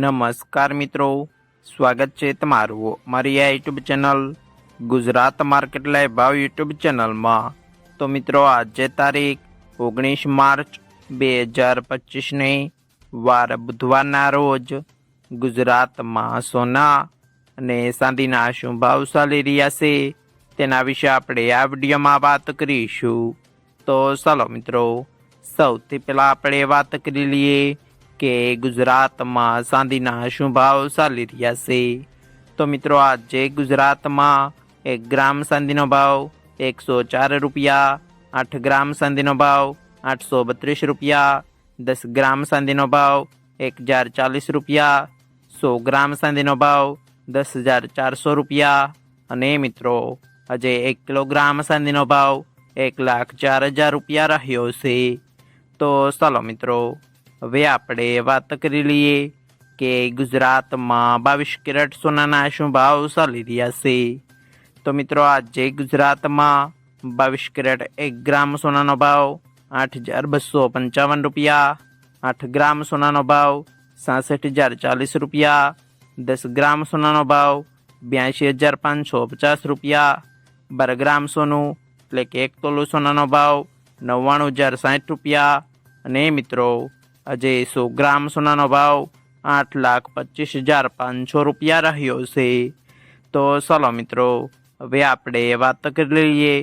નમસ્કાર મિત્રો, સ્વાગત છે તમારું મારી આ YouTube channel Gujarat market live ભાવ યુટ્યુબ ચેનલમાં। તો મિત્રો આજે તારીખ 19 માર્ચ 2025 વાર બુધવારના રોજ ગુજરાતમાં સોના અને ચાંદીના શું ભાવ ચાલી રહ્યા છે તેના વિશે આપણે આ વિડીયોમાં વાત કરીશું। તો ચાલો મિત્રો, સૌથી પહેલાં આપણે વાત કરી લઈએ કે ગુજરાતમાં ચાંદીના શું ભાવ ચાલી રહ્યા છે। તો મિત્રો આજે ગુજરાતમાં 1 ગ્રામ ચાંદીનો ભાવ 104 રૂપિયા, 8 ગ્રામ ચાંદીનો ભાવ 832 રૂપિયા, 10 ગ્રામ ચાંદીનો ભાવ 1040 રૂપિયા, 100 ગ્રામ ચાંદીનો ભાવ 10,400 રૂપિયા અને મિત્રો આજે 1 કિલોગ્રામ ચાંદીનો ભાવ 1,04,000 રૂપિયા રહ્યો છે। તો ચાલો મિત્રો, હવે આપણે વાત કરી લઈએ કે ગુજરાતમાં 22 કેરેટ સોનાના શું ભાવ ચાલી રહ્યા છે। તો મિત્રો આજે ગુજરાતમાં 22 કેરેટ 1 ગ્રામ સોનાનો ભાવ 8,255 રૂપિયા, 8 ગ્રામ સોનાનો ભાવ 66,040 રૂપિયા, 10 ગ્રામ સોનાનો ભાવ 82,550 રૂપિયા, 12 ગ્રામ સોનું એટલે કે 1 તોલું સોનાનો ભાવ 99,060 રૂપિયા અને મિત્રો આજે 100 ગ્રામ સોનાનો ભાવ 8,25,500 રૂપિયા રહ્યો છે। તો ચાલો મિત્રો, હવે આપણે વાત કરી લઈએ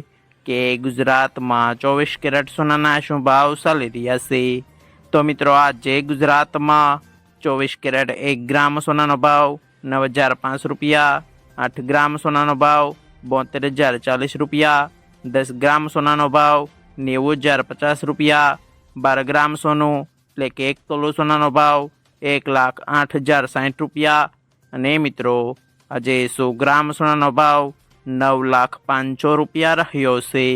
કે ગુજરાતમાં 24 કેરેટ સોનાના શું ભાવ ચાલી રહ્યા છે। તો મિત્રો આજે ગુજરાતમાં 24 કેરેટ 1 ગ્રામ સોનાનો ભાવ 9,005 રૂપિયા, 8 ગ્રામ સોનાનો ભાવ 72,040 રૂપિયા, 10 ગ્રામ સોનાનો ભાવ 90,050 રૂપિયા, 12 ગ્રામ સોનું એટલે કે 1 તોલું સોનાનો ભાવ 1,08,060 રૂપિયા અને મિત્રો આજે 100 ગ્રામ સોનાનો ભાવ 9,05,000 રૂપિયા રહ્યો છે।